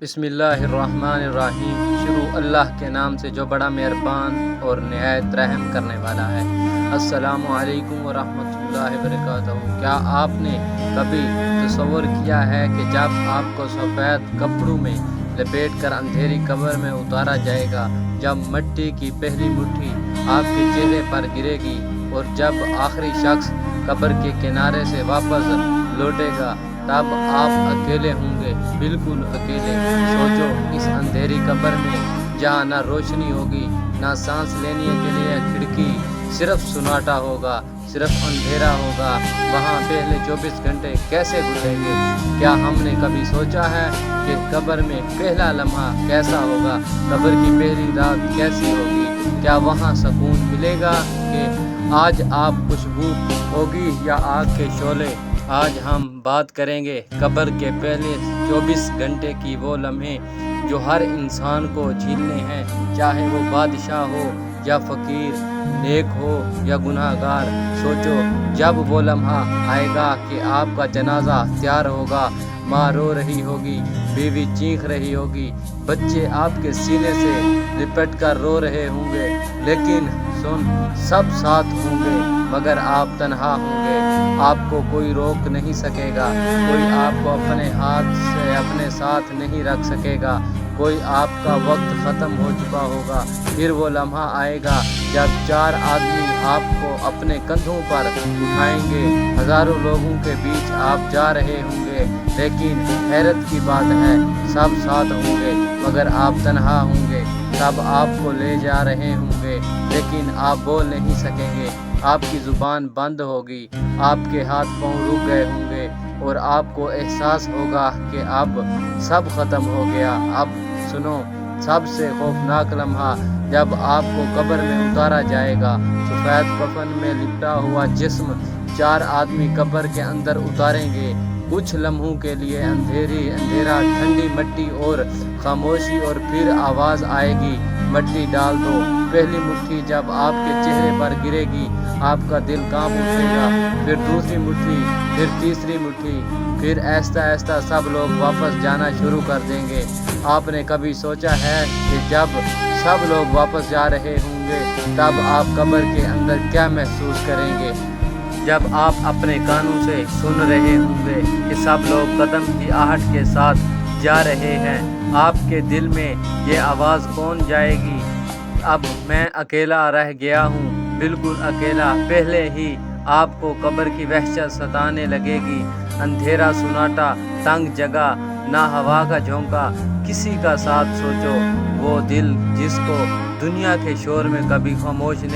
بسم اللہ الرحمن الرحیم۔ شروع اللہ کے نام سے جو بڑا مہربان اور نہایت رحم کرنے والا ہے۔ السلام علیکم ورحمۃ اللہ وبرکاتہ۔ کیا آپ نے کبھی تصور کیا ہے کہ جب آپ کو سفید کپڑوں میں لپیٹ کر اندھیری قبر میں اتارا جائے گا، جب مٹی کی پہلی مٹھی آپ کے چہرے پر گرے گی اور جب آخری شخص قبر کے کنارے سے واپس لوٹے گا، تب آپ اکیلے ہوں گے، بالکل اکیلے۔ سوچو، اس اندھیری قبر میں جہاں نہ روشنی ہوگی، نہ سانس لینے کے لیے کھڑکی، صرف سناٹا ہوگا، صرف اندھیرا ہوگا، وہاں پہلے 24 گھنٹے کیسے گزریں گے؟ کیا ہم نے کبھی سوچا ہے کہ قبر میں پہلا لمحہ کیسا ہوگا؟ قبر کی پہلی رات کیسی ہوگی؟ کیا وہاں سکون ملے گا کہ آج آپ خوشبو ہوگی یا آگ کے شعلے؟ آج ہم بات کریں گے قبر کے پہلے 24 گھنٹے کی، وہ لمحے جو ہر انسان کو جھیلنے ہیں، چاہے وہ بادشاہ ہو یا فقیر، نیک ہو یا گناہ گار۔ سوچو، جب وہ لمحہ آئے گا کہ آپ کا جنازہ تیار ہوگا، ماں رو رہی ہوگی، بیوی چیخ رہی ہوگی، بچے آپ کے سینے سے لپٹ کر رو رہے ہوں گے، لیکن سب ساتھ ہوں گے مگر آپ تنہا ہوں گے۔ آپ کو کوئی روک نہیں سکے گا، کوئی آپ کو اپنے ہاتھ سے اپنے ساتھ نہیں رکھ سکے گا، کوئی آپ کا وقت ختم ہو چکا ہوگا۔ پھر وہ لمحہ آئے گا جب 4 آدمی آپ کو اپنے کندھوں پر اٹھائیں گے، ہزاروں لوگوں کے بیچ آپ جا رہے ہوں گے، لیکن حیرت کی بات ہے، سب ساتھ ہوں گے مگر آپ تنہا ہوں گے۔ سب آپ کو لے جا رہے ہوں گے، لیکن آپ بول نہیں سکیں گے، آپ کی زبان بند ہوگی، آپ کے ہاتھ پاؤں رک گئے ہوں گے، اور آپ کو احساس ہوگا کہ اب سب ختم ہو گیا۔ اب سنو، سب سے خوفناک لمحہ جب آپ کو قبر میں اتارا جائے گا، سفید کفن میں لپٹا ہوا جسم 4 آدمی قبر کے اندر اتاریں گے۔ کچھ لمحوں کے لیے اندھیرا، ٹھنڈی مٹی اور خاموشی، اور پھر آواز آئے گی، مٹی ڈال دو۔ پہلی مٹھی جب آپ کے چہرے پر گرے گی، آپ کا دل کانپ اٹھے گا، پھر دوسری مٹھی، پھر تیسری مٹھی، پھر آہستہ آہستہ سب لوگ واپس جانا شروع کر دیں گے۔ آپ نے کبھی سوچا ہے کہ جب سب لوگ واپس جا رہے ہوں گے، تب آپ قبر کے اندر کیا محسوس کریں گے؟ جب آپ اپنے کانوں سے سن رہے ہوں گے کہ سب لوگ قدم کی آہٹ کے ساتھ جا رہے ہیں، آپ کے دل میں یہ آواز کون جائے گی؟ اب میں اکیلا رہ گیا ہوں، بالکل اکیلا۔ پہلے ہی آپ کو قبر کی وحشت ستانے لگے گی، اندھیرا، سناٹا، تنگ جگہ، نہ ہوا کا جھونکا، کسی کا ساتھ۔ سوچو، وہ دل جس کو دنیا کے شور میں کبھی خاموشی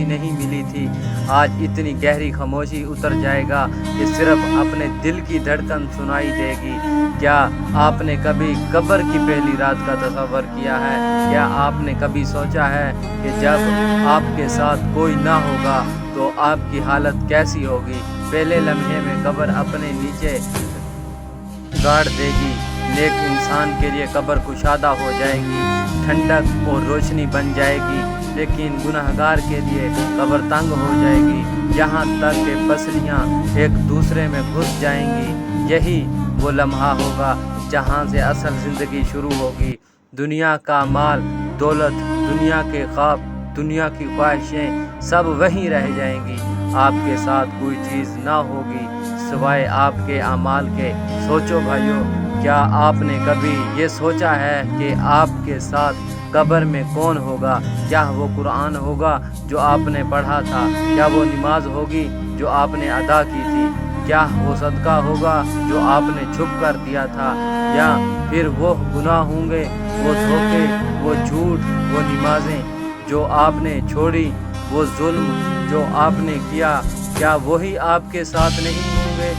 نہیں ملی تھی، آج اتنی گہری خاموشی اتر جائے گا کہ صرف اپنے دل کی دھڑکن سنائی دے گی۔ کیا آپ نے کبھی قبر کی پہلی رات کا تصور کیا ہے؟ کیا آپ نے کبھی سوچا ہے کہ جب آپ کے ساتھ کوئی نہ ہوگا تو آپ کی حالت کیسی ہوگی؟ پہلے لمحے میں قبر اپنے نیچے گاڑ دے گی۔ نیک انسان کے لیے قبر کشادہ ہو جائے گی، ٹھنڈک اور روشنی بن جائے گی، لیکن گنہگار کے لیے قبر تنگ ہو جائے گی، یہاں تک کہ پسلیاں ایک دوسرے میں گھس جائیں گی۔ یہی وہ لمحہ ہوگا جہاں سے اصل زندگی شروع ہوگی۔ دنیا کا مال، دولت، دنیا کے خواب، دنیا کی خواہشیں سب وہیں رہ جائیں گی۔ آپ کے ساتھ کوئی چیز نہ ہوگی سوائے آپ کے اعمال کے۔ سوچو بھائیو، کیا آپ نے کبھی یہ سوچا ہے کہ آپ کے ساتھ قبر میں کون ہوگا؟ کیا وہ قرآن ہوگا جو آپ نے پڑھا تھا؟ کیا وہ نماز ہوگی جو آپ نے ادا کی تھی؟ کیا وہ صدقہ ہوگا جو آپ نے چھپ کر دیا تھا؟ یا پھر وہ گناہ ہوں گے، وہ دھوکے، وہ جھوٹ، وہ نمازیں جو آپ نے چھوڑی، وہ ظلم جو آپ نے کیا، کیا وہی آپ کے ساتھ نہیں ہوں گے؟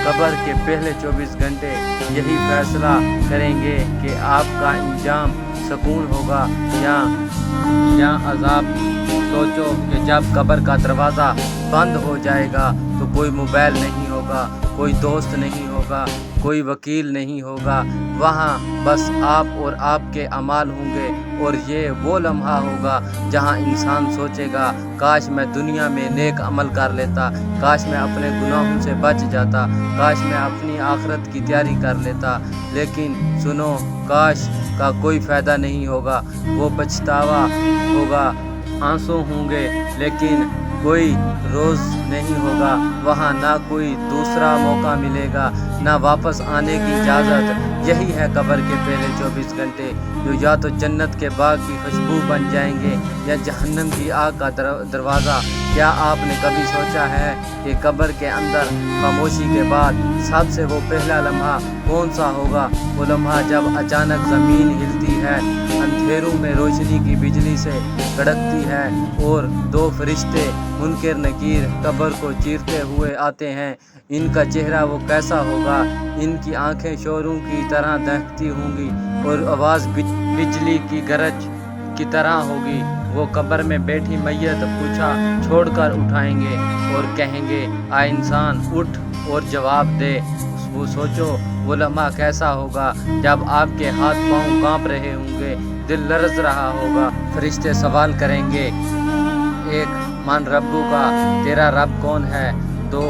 قبر کے پہلے 24 گھنٹے یہی فیصلہ کریں گے کہ آپ کا انجام سکون ہوگا یا عذاب۔ سوچو کہ جب قبر کا دروازہ بند ہو جائے گا تو کوئی موبائل نہیں ہوگا، کوئی دوست نہیں ہوگا، कोई वकील नहीं होगा, वहाँ बस आप और आपके अमाल होंगे। और ये वो लम्हा होगा जहाँ इंसान सोचेगा, काश मैं दुनिया में नेक अमल कर लेता, काश मैं अपने गुनाहों से बच जाता, काश मैं अपनी आखिरत की तैयारी कर लेता। लेकिन सुनो, काश का कोई फ़ायदा नहीं होगा, वो पछतावा होगा, आंसू होंगे, लेकिन कोई रोज़ नहीं होगा। वहाँ ना कोई दूसरा मौका मिलेगा, ना वापस आने की इजाज़त। यही है कब्र के पहले 24 घंटे, जो या तो जन्नत के बाग की खुशबू बन जाएंगे या जहन्नम की आग का दरवाज़ा। क्या आपने कभी सोचा है कि कब्र के अंदर खामोशी के बाद सबसे वो पहला लम्हा कौन सा होगा? वो लम्हा जब अचानक ज़मीन हिलती है, अंधेरों में रोशनी की बिजली से कड़कती है और दो फरिश्ते मुनकर नकीर कब्र को चीरते हुए आते हैं। इनका चेहरा वो कैसा होगा? इनकी आंखें शोरों की तरह दहकती होंगी और आवाज़ बिजली की गरज की तरह होगी। वो कब्र में बैठी मैयत पूछा छोड़कर उठाएंगे और कहेंगे, आ इंसान उठ और जवाब दे। वो सोचो वो लम्हा कैसा होगा जब आपके हाथ पांव कांप रहे होंगे, दिल लरज़ रहा होगा। फरिश्ते सवाल करेंगे, एक मान रब्बू का, तेरा रब कौन है? दो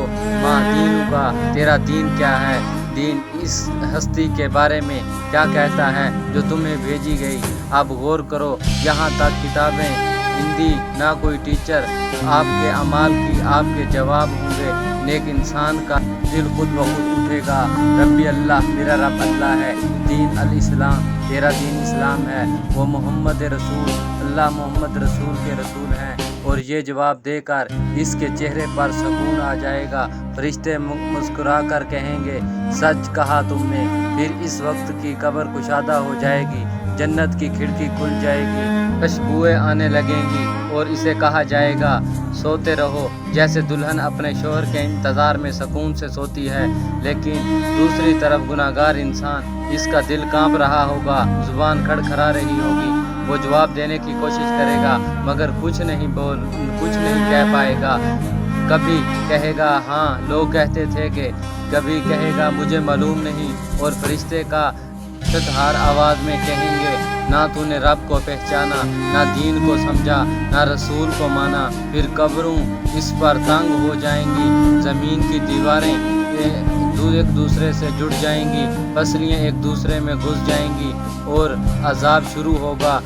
माँ दीनू का, तेरा दीन क्या है? दीन इस हस्ती के बारे में क्या कहता है जो तुम्हें भेजी गई? आप गौर करो, यहाँ तक किताबें हिंदी, ना कोई टीचर। आपके अमाल की आपके जवाब होंगे। नेक इंसान का दिल खुद ब खुद उठेगा, रब्बी अल्लाह, मेरा रब अल्लाह है। दीन अल इस्लाम, तेरा दीन इस्लाम है। वो मोहम्मद रसूल, अल्लाह मोहम्मद रसूल के रसूल हैं। और ये जवाब देकर इसके चेहरे पर सुकून आ जाएगा। फरिश्ते मुस्कुरा कर कहेंगे, सच कहा तुमने। फिर इस वक्त की कब्र कुशादा हो जाएगी, जन्नत की खिड़की खुल जाएगी, खुशबुएं आने लगेंगी और इसे कहा जाएगा, सोते रहो, जैसे दुल्हन अपने शौहर के इंतज़ार में सुकून से सोती है। लेकिन दूसरी तरफ गुनाहगार इंसान, इसका दिल कांप रहा होगा, जुबान खड़खड़ा रही होगी। वो जवाब देने की कोशिश करेगा मगर कुछ नहीं कह पाएगा। कभी कहेगा हाँ लोग कहते थे कि, कभी कहेगा मुझे मालूम नहीं। और फरिश्ते का शतहार आवाज़ में कहेंगे, ना तूने रब को पहचाना, ना दीन को समझा, ना रसूल को माना। फिर कब्रों इस पर तंग हो जाएंगी, ज़मीन की दीवारें एक दूसरे से जुड़ जाएंगी, पसलियाँ एक दूसरे में घुस जाएंगी और अजाब शुरू होगा।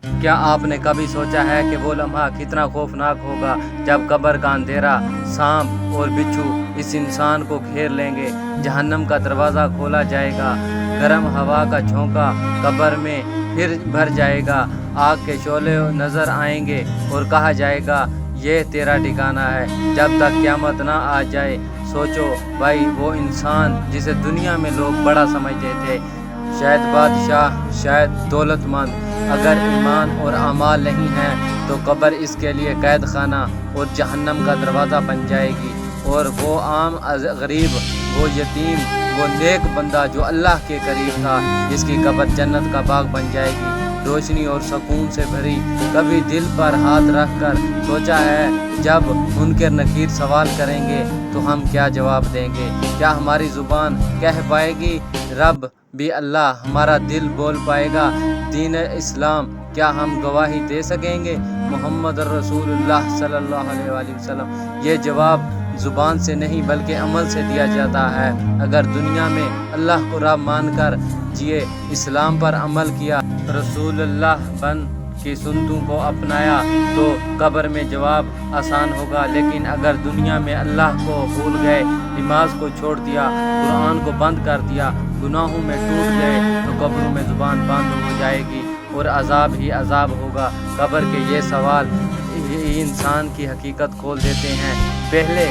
क्या आपने कभी सोचा है कि वो लम्हा कितना खौफनाक होगा जब कब्र का अंधेरा, सांप और बिच्छू इस इंसान को घेर लेंगे, जहन्नम का दरवाज़ा खोला जाएगा, गर्म हवा का झोंका कब्र में फिर भर जाएगा, आग के शोले नज़र आएंगे और कहा जाएगा, ये तेरा ठिकाना है जब तक क़यामत ना आ जाए। सोचो भाई, वो इंसान जिसे दुनिया में लोग बड़ा समझते थे, शायद बादशाह, शायद दौलतमंद, अगर ईमान और अमाल नहीं है तो कब्र इसके लिए कैद खाना और जहन्नम का दरवाज़ा बन जाएगी। और वो आम गरीब, वो यतीम, वो नेक बंदा जो अल्लाह के करीब था, इसकी कब्र जन्नत का बाग बन जाएगी, रोशनी और सुकून से भरी। कभी दिल पर हाथ रख कर सोचा है जब मुनकर नकीर सवाल करेंगे तो हम क्या जवाब देंगे? क्या हमारी ज़ुबान कह पाएगी रब भी अल्लाह? हमारा दिल बोल पाएगा दीन इस्लाम? क्या हम गवाही दे सकेंगे मोहम्मद रसूलुल्लाह सल्लल्लाहु अलैहि वसल्लम? ये जवाब ज़ुबान से नहीं बल्कि अमल से दिया जाता है। अगर दुनिया में अल्लाह को रब मानकर जिए, इस्लाम पर अमल किया, रसूलुल्लाह बन की सुन्नतों को अपनाया तो कब्र में जवाब आसान होगा। लेकिन अगर दुनिया में अल्लाह को भूल गए, नमाज को छोड़ दिया, कुरान को बंद कर दिया, गुनाहों में टूट गए तो कब्रों में ज़ुबान बंद हो जाएगी और अजाब ही अजाब होगा। कब्र के ये सवाल इंसान की हकीकत खोल देते हैं। पहले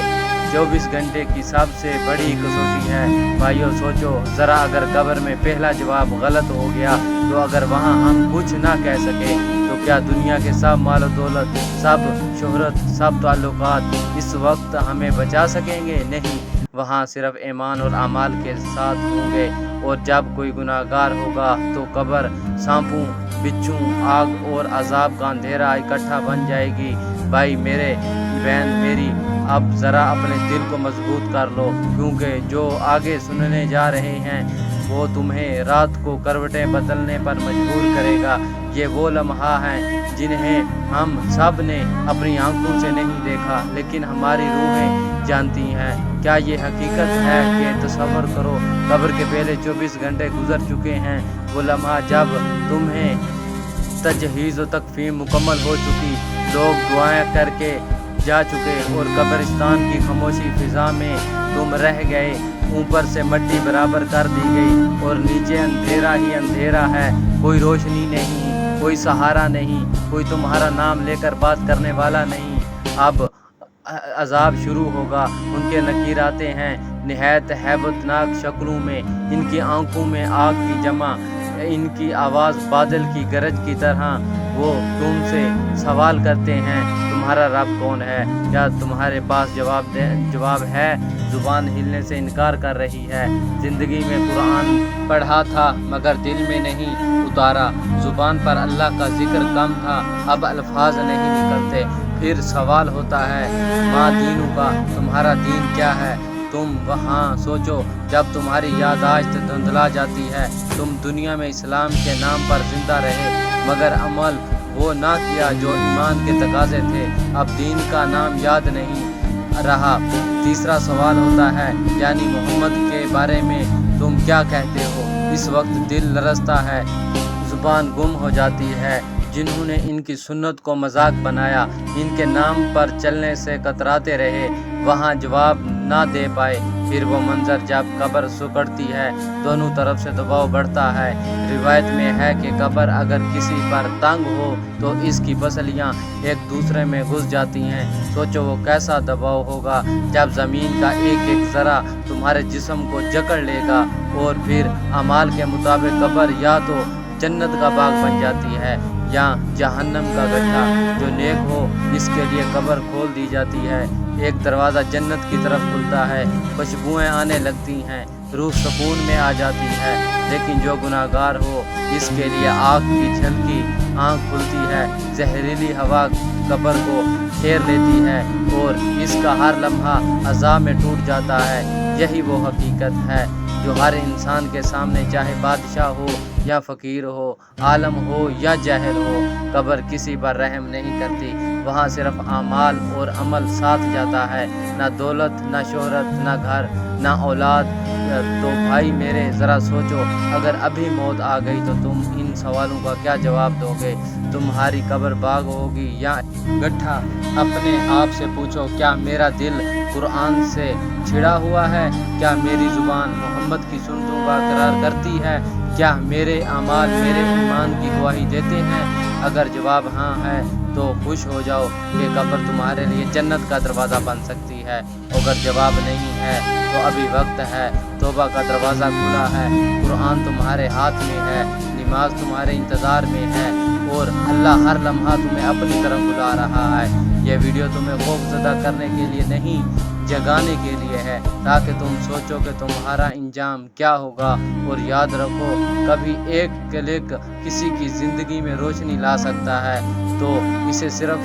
24 घंटे की सबसे बड़ी कसौटी है। भाइयों सोचो ज़रा, अगर कब्र में पहला जवाब गलत हो गया तो अगर वहाँ हम कुछ ना कह सके तो क्या दुनिया के सब माल दौलत, सब शोहरत, सब ताल्लुकात इस वक्त हमें बचा सकेंगे? नहीं, वहाँ सिर्फ ईमान और अमाल के साथ होंगे। और जब कोई गुनाहगार होगा तो कब्र सांपों, बिच्छू, आग और अजाब का अंधेरा इकट्ठा बन जाएगी। भाई मेरे बहन मेरी, अब ज़रा अपने दिल को मजबूत कर लो, क्योंकि जो आगे सुनने जा रहे हैं वो तुम्हें रात को करवटें बदलने पर मजबूर करेगा। ये वो लम्हा है जिन्हें हम सब ने अपनी आंखों से नहीं देखा, लेकिन हमारी रूहें जानती हैं। क्या ये हकीकत है कि तसव्वुर करो, कब्र के पहले 24 घंटे गुजर चुके हैं। वो लम्हा जब तुम्हें तजहीज़ व तकफीन मुकम्मल हो चुकी, लोग दुआएं करके जा चुके और कब्रिस्तान की खामोशी फिजा में तुम रह गए। ऊपर से मिट्टी बराबर कर दी गई और नीचे अंधेरा ही अंधेरा है। कोई रोशनी नहीं, कोई सहारा नहीं, कोई तुम्हारा नाम लेकर बात करने वाला नहीं। अब अजाब शुरू होगा। उनके नकीराते हैं निहायत हैबतनाक शक्लों में, इनकी आंखों में आग की जमा, इनकी आवाज़ बादल की गरज की तरह। वो तुमसे सवाल करते हैं तुम्हारा रब कौन है? क्या तुम्हारे पास जवाब है? ज़ुबान हिलने से इनकार कर रही है। ज़िंदगी में कुरान पढ़ा था मगर दिल में नहीं उतारा, ज़ुबान पर अल्लाह का जिक्र कम था, अब अल्फाज नहीं निकलते। फिर सवाल होता है माँ दीनू का, तुम्हारा दीन क्या है? तुम वहाँ सोचो जब तुम्हारी याददाश्त धुंधला जाती है। तुम दुनिया में इस्लाम के नाम पर जिंदा रहे मगर अमल वो ना किया जो ईमान के तकाज़े थे। अब दीन का नाम याद नहीं रहा। तीसरा सवाल होता है यानी मोहम्मद के बारे में तुम क्या कहते हो? इस वक्त दिल लरजता है, ज़ुबान गुम हो जाती है। जिन्होंने इनकी सुन्नत को मजाक बनाया, इनके नाम पर चलने से कतराते रहे, वहाँ जवाब ना दे पाए। फिर वो मंजर जब कब्र सुकड़ती है, दोनों तरफ से दबाव बढ़ता है। रिवायत में है कि कब्र अगर किसी पर तंग हो तो इसकी पसलियाँ एक दूसरे में घुस जाती हैं। सोचो वो कैसा दबाव होगा जब ज़मीन का एक एक ज़रा तुम्हारे जिस्म को जकड़ लेगा। और फिर अमाल के मुताबिक कब्र या तो जन्नत का बाग बन जाती है या जहन्नम का गड्ढा। जो नेक हो इसके लिए कब्र खोल दी जाती है, एक दरवाज़ा जन्नत की तरफ खुलता है, खुशबुएं आने लगती हैं, रूह सुकून में आ जाती है। लेकिन जो गुनाहगार हो इसके लिए आग की झलकी आँख खुलती है, जहरीली हवा कब्र को घेर लेती है और इसका हर लम्हा अज़ाब में टूट जाता है। यही वो हकीकत है जो हर इंसान के सामने, चाहे बादशाह हो या फ़कीर हो, आलम हो या जाहिल हो, कब्र किसी पर रहम नहीं करती। वहाँ सिर्फ आमाल और अमल साथ जाता है, ना दौलत, ना शोहरत, ना घर, ना औलाद। तो भाई मेरे ज़रा सोचो, अगर अभी मौत आ गई तो तुम इन सवालों का क्या जवाब दोगे? तुम्हारी कब्र बाग होगी या गड्ढा? अपने आप से पूछो, क्या मेरा दिल कुरान से छिड़ा हुआ है? क्या मेरी ज़ुबान मोहम्मद की सुन्नतों का इकरार करती है? क्या मेरे अमाल मेरे ईमान की गवाही देते हैं? अगर जवाब हाँ है तो खुश हो जाओ कि कब्र तुम्हारे लिए जन्नत का दरवाज़ा बन सकती है। अगर जवाब नहीं है तो अभी वक्त है, तौबा का दरवाज़ा खुला है, कुरान तुम्हारे हाथ में है, नमाज तुम्हारे इंतज़ार में है और अल्लाह हर लम्हा तुम्हें अपनी तरफ बुला रहा है। यह वीडियो तुम्हें खौफज़दा करने के लिए नहीं, जगाने के लिए है, ताकि तुम सोचो कि तुम्हारा इंजाम क्या होगा। और याद रखो, कभी एक क्लिक किसी की ज़िंदगी में रोशनी ला सकता है, तो इसे सिर्फ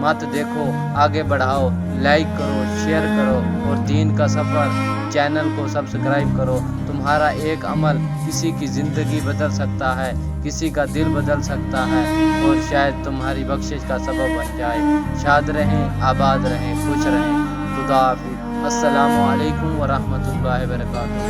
मत देखो, आगे बढ़ाओ, लाइक करो, शेयर करो और दीन का सफ़र चैनल को सब्सक्राइब करो। तुम्हारा एक अमल किसी की ज़िंदगी बदल सकता है, किसी का दिल बदल सकता है और शायद तुम्हारी बख्शिश का सबब बन जाए। शाद रहें, आबाद रहें, खुश रहें। खुदा हाफिज़। अस्सलामु अलैकुम व रहमतुल्लाहि व बरकातुहू।